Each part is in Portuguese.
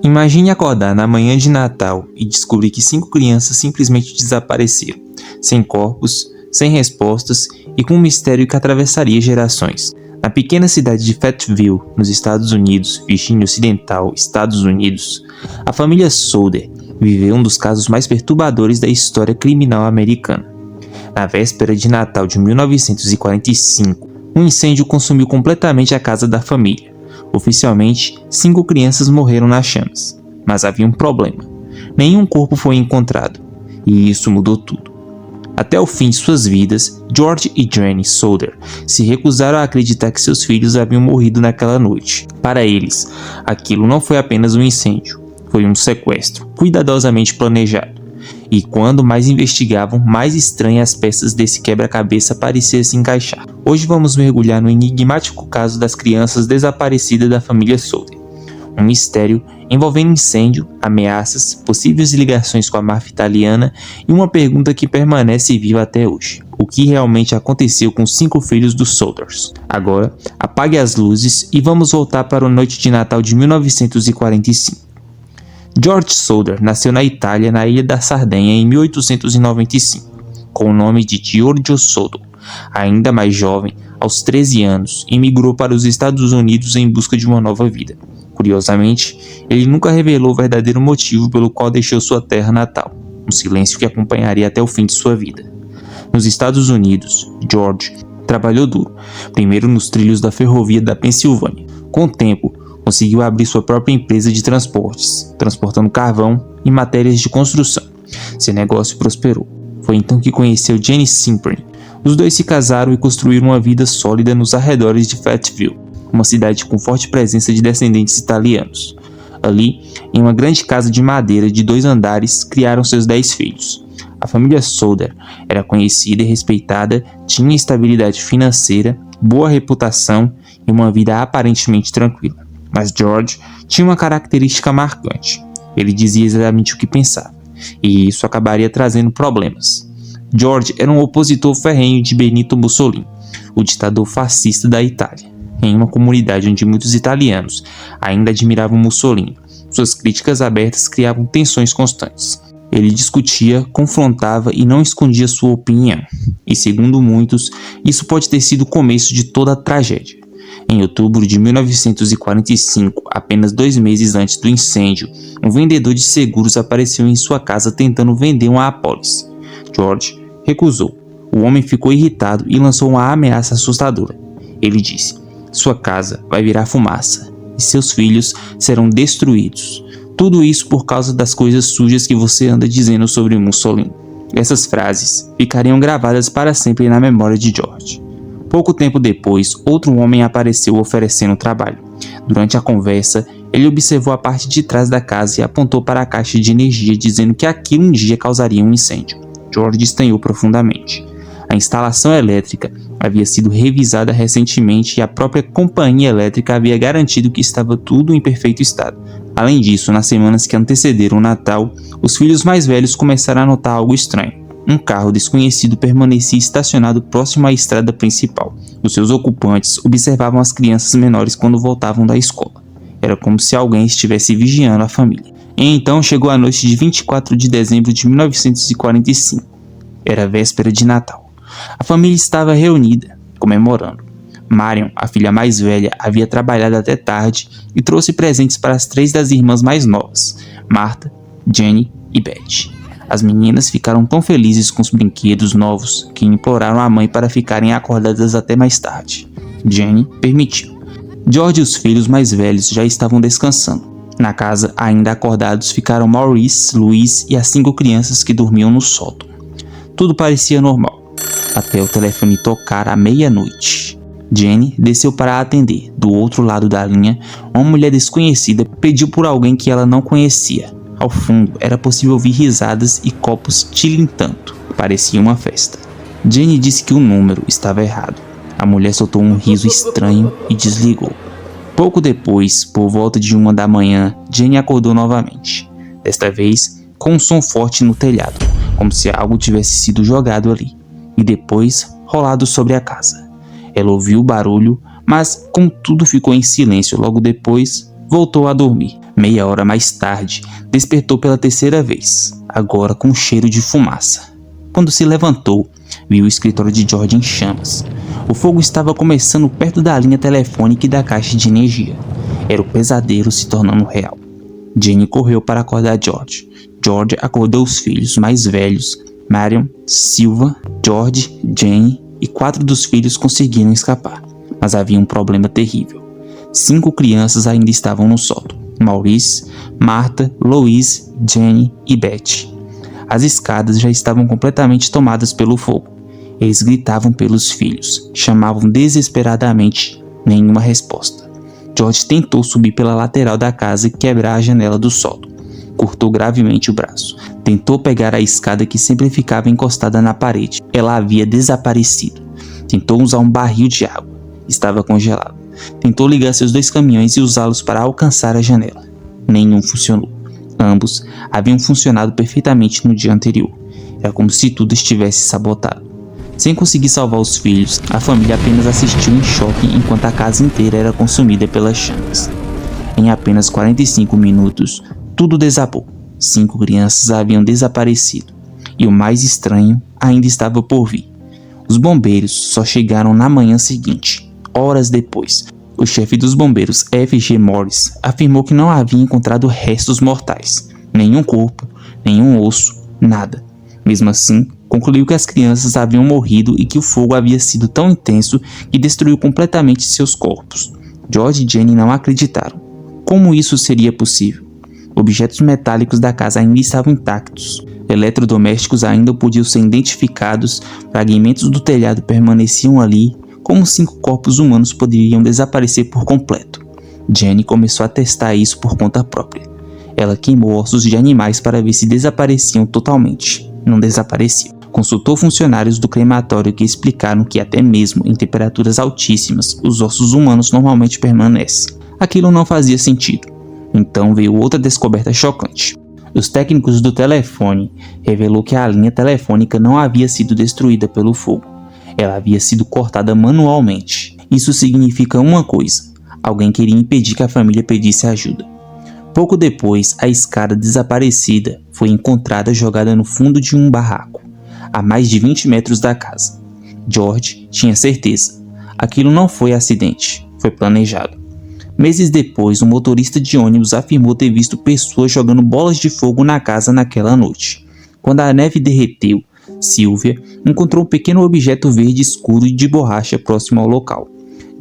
Imagine acordar na manhã de Natal e descobrir que 5 crianças simplesmente desapareceram, sem corpos, sem respostas e com um mistério que atravessaria gerações. Na pequena cidade de Fayetteville, nos Estados Unidos, Virgínia Ocidental, Estados Unidos, a família Souder viveu um dos casos mais perturbadores da história criminal americana. Na véspera de Natal de 1945, um incêndio consumiu completamente a casa da família. Oficialmente, 5 crianças morreram nas chamas, mas havia um problema. Nenhum corpo foi encontrado, e isso mudou tudo. Até o fim de suas vidas, George e Jenny Souder se recusaram a acreditar que seus filhos haviam morrido naquela noite. Para eles, aquilo não foi apenas um incêndio, foi um sequestro, cuidadosamente planejado. E quando mais investigavam, mais estranhas as peças desse quebra-cabeça pareciam se encaixar. Hoje vamos mergulhar no enigmático caso das crianças desaparecidas da família Souder. Um mistério envolvendo incêndio, ameaças, possíveis ligações com a máfia italiana e uma pergunta que permanece viva até hoje. O que realmente aconteceu com os 5 filhos dos Souders? Agora, apague as luzes e vamos voltar para a noite de Natal de 1945. George Souder nasceu na Itália, na ilha da Sardenha, em 1895, com o nome de Giorgio Souder. Ainda mais jovem, aos 13 anos, imigrou para os Estados Unidos em busca de uma nova vida. Curiosamente, ele nunca revelou o verdadeiro motivo pelo qual deixou sua terra natal, um silêncio que acompanharia até o fim de sua vida. Nos Estados Unidos, George trabalhou duro, primeiro nos trilhos da ferrovia da Pensilvânia. Com o tempo, conseguiu abrir sua própria empresa de transportes, transportando carvão e matérias de construção. Seu negócio prosperou. Foi então que conheceu Jenny Simprin. Os dois se casaram e construíram uma vida sólida nos arredores de Fayetteville, uma cidade com forte presença de descendentes italianos. Ali, em uma grande casa de madeira de 2 andares, criaram seus 10 filhos. A família Souder era conhecida e respeitada, tinha estabilidade financeira, boa reputação e uma vida aparentemente tranquila. Mas George tinha uma característica marcante. Ele dizia exatamente o que pensava, e isso acabaria trazendo problemas. George era um opositor ferrenho de Benito Mussolini, o ditador fascista da Itália, em uma comunidade onde muitos italianos ainda admiravam Mussolini. Suas críticas abertas criavam tensões constantes. Ele discutia, confrontava e não escondia sua opinião, e segundo muitos, isso pode ter sido o começo de toda a tragédia. Em outubro de 1945, apenas 2 meses antes do incêndio, um vendedor de seguros apareceu em sua casa tentando vender uma apólice. George recusou. O homem ficou irritado e lançou uma ameaça assustadora. Ele disse: "Sua casa vai virar fumaça e seus filhos serão destruídos. Tudo isso por causa das coisas sujas que você anda dizendo sobre Mussolini." Essas frases ficariam gravadas para sempre na memória de George. Pouco tempo depois, outro homem apareceu oferecendo trabalho. Durante a conversa, ele observou a parte de trás da casa e apontou para a caixa de energia, dizendo que aquilo um dia causaria um incêndio. George estranhou profundamente. A instalação elétrica havia sido revisada recentemente e a própria companhia elétrica havia garantido que estava tudo em perfeito estado. Além disso, nas semanas que antecederam o Natal, os filhos mais velhos começaram a notar algo estranho. Um carro desconhecido permanecia estacionado próximo à estrada principal. Os seus ocupantes observavam as crianças menores quando voltavam da escola. Era como se alguém estivesse vigiando a família. E então chegou a noite de 24 de dezembro de 1945. Era véspera de Natal. A família estava reunida, comemorando. Marion, a filha mais velha, havia trabalhado até tarde e trouxe presentes para as 3 das irmãs mais novas, Martha, Jenny e Beth. As meninas ficaram tão felizes com os brinquedos novos que imploraram a mãe para ficarem acordadas até mais tarde. Jenny permitiu. George e os filhos mais velhos já estavam descansando. Na casa, ainda acordados, ficaram Maurice, Louise e as 5 crianças que dormiam no sótão. Tudo parecia normal, até o telefone tocar à meia-noite. Jenny desceu para atender. Do outro lado da linha, uma mulher desconhecida pediu por alguém que ela não conhecia. Ao fundo, era possível ouvir risadas e copos tilintando. Parecia uma festa. Jenny disse que o número estava errado. A mulher soltou um riso estranho e desligou. Pouco depois, por volta de 1 da manhã, Jenny acordou novamente. Desta vez, com um som forte no telhado, como se algo tivesse sido jogado ali, e depois rolado sobre a casa. Ela ouviu o barulho, mas como tudo ficou em silêncio logo depois, voltou a dormir. Meia hora mais tarde, despertou pela terceira vez, agora com um cheiro de fumaça. Quando se levantou, viu o escritório de George em chamas. O fogo estava começando perto da linha telefônica e da caixa de energia. Era o pesadelo se tornando real. Jenny correu para acordar George. George acordou os filhos mais velhos, Marion, Silva, George, Jenny, e 4 dos filhos conseguiram escapar. Mas havia um problema terrível. 5 crianças ainda estavam no sótão: Maurice, Martha, Louise, Jenny e Beth. As escadas já estavam completamente tomadas pelo fogo. Eles gritavam pelos filhos, chamavam desesperadamente, nenhuma resposta. George tentou subir pela lateral da casa e quebrar a janela do sótão. Cortou gravemente o braço. Tentou pegar a escada que sempre ficava encostada na parede. Ela havia desaparecido. Tentou usar um barril de água. Estava congelado. Tentou ligar seus 2 caminhões e usá-los para alcançar a janela. Nenhum funcionou. Ambos haviam funcionado perfeitamente no dia anterior. Era como se tudo estivesse sabotado. Sem conseguir salvar os filhos, a família apenas assistiu em choque enquanto a casa inteira era consumida pelas chamas. Em apenas 45 minutos, tudo desabou. 5 crianças haviam desaparecido. E o mais estranho ainda estava por vir. Os bombeiros só chegaram na manhã seguinte, horas depois. O chefe dos bombeiros, F.G. Morris, afirmou que não havia encontrado restos mortais. Nenhum corpo, nenhum osso, nada. Mesmo assim, concluiu que as crianças haviam morrido e que o fogo havia sido tão intenso que destruiu completamente seus corpos. George e Jenny não acreditaram. Como isso seria possível? Objetos metálicos da casa ainda estavam intactos. Eletrodomésticos ainda podiam ser identificados. Fragmentos do telhado permaneciam ali. Como 5 corpos humanos poderiam desaparecer por completo? Jenny começou a testar isso por conta própria. Ela queimou ossos de animais para ver se desapareciam totalmente. Não desapareciam. Consultou funcionários do crematório que explicaram que até mesmo em temperaturas altíssimas, os ossos humanos normalmente permanecem. Aquilo não fazia sentido. Então veio outra descoberta chocante. Os técnicos do telefone revelou que a linha telefônica não havia sido destruída pelo fogo. Ela havia sido cortada manualmente. Isso significa uma coisa: alguém queria impedir que a família pedisse ajuda. Pouco depois, a escada desaparecida foi encontrada jogada no fundo de um barraco, a mais de 20 metros da casa. George tinha certeza. Aquilo não foi acidente, foi planejado. Meses depois, um motorista de ônibus afirmou ter visto pessoas jogando bolas de fogo na casa naquela noite. Quando a neve derreteu, Sylvia encontrou um pequeno objeto verde escuro e de borracha próximo ao local.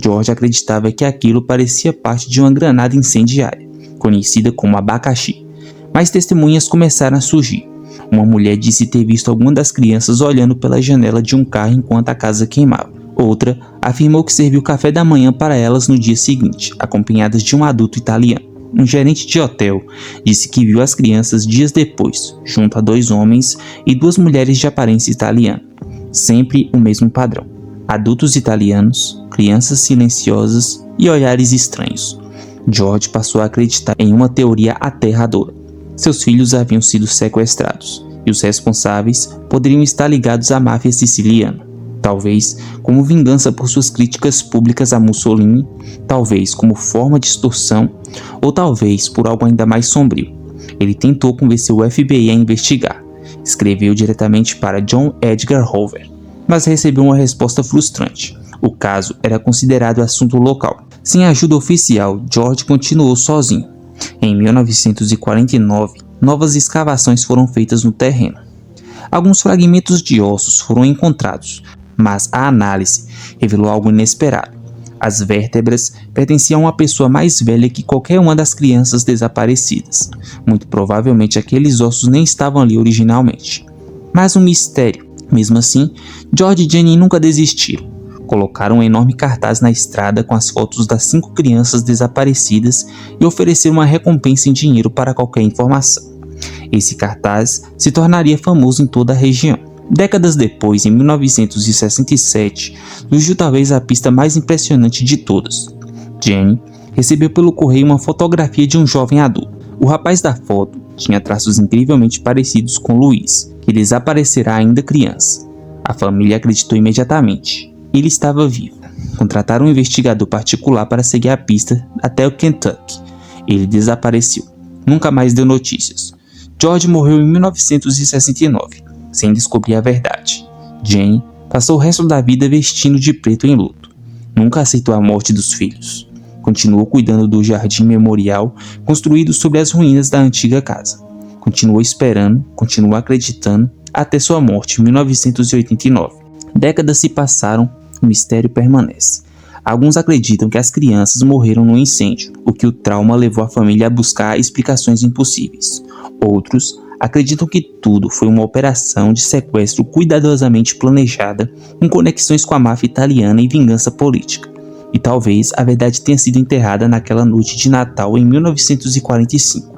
George acreditava que aquilo parecia parte de uma granada incendiária, conhecida como abacaxi. Mas testemunhas começaram a surgir. Uma mulher disse ter visto alguma das crianças olhando pela janela de um carro enquanto a casa queimava. Outra afirmou que serviu café da manhã para elas no dia seguinte, acompanhadas de um adulto italiano. Um gerente de hotel disse que viu as crianças dias depois, junto a 2 homens e 2 mulheres de aparência italiana. Sempre o mesmo padrão: adultos italianos, crianças silenciosas e olhares estranhos. George passou a acreditar em uma teoria aterradora. Seus filhos haviam sido sequestrados, e os responsáveis poderiam estar ligados à máfia siciliana. Talvez como vingança por suas críticas públicas a Mussolini, talvez como forma de extorsão, ou talvez por algo ainda mais sombrio. Ele tentou convencer o FBI a investigar. Escreveu diretamente para John Edgar Hoover, mas recebeu uma resposta frustrante. O caso era considerado assunto local. Sem ajuda oficial, George continuou sozinho. Em 1949, novas escavações foram feitas no terreno. Alguns fragmentos de ossos foram encontrados, mas a análise revelou algo inesperado. As vértebras pertenciam a uma pessoa mais velha que qualquer uma das crianças desaparecidas. Muito provavelmente aqueles ossos nem estavam ali originalmente. Mas um mistério. Mesmo assim, George e Jenny nunca desistiram. Colocaram um enorme cartaz na estrada com as fotos das 5 crianças desaparecidas e ofereceram uma recompensa em dinheiro para qualquer informação. Esse cartaz se tornaria famoso em toda a região. Décadas depois, em 1967, surgiu talvez a pista mais impressionante de todas. Jenny recebeu pelo correio uma fotografia de um jovem adulto. O rapaz da foto tinha traços incrivelmente parecidos com Louise, que desaparecerá ainda criança. A família acreditou imediatamente. Ele estava vivo. Contrataram um investigador particular para seguir a pista até o Kentucky. Ele desapareceu. Nunca mais deu notícias. George morreu em 1969, sem descobrir a verdade. Jane passou o resto da vida vestindo de preto em luto. Nunca aceitou a morte dos filhos. Continuou cuidando do jardim memorial construído sobre as ruínas da antiga casa. Continuou esperando, continuou acreditando, até sua morte em 1989. Décadas se passaram, o mistério permanece. Alguns acreditam que as crianças morreram no incêndio, o que o trauma levou a família a buscar explicações impossíveis. Outros acreditam que tudo foi uma operação de sequestro cuidadosamente planejada, com conexões com a máfia italiana e vingança política. E talvez a verdade tenha sido enterrada naquela noite de Natal em 1945.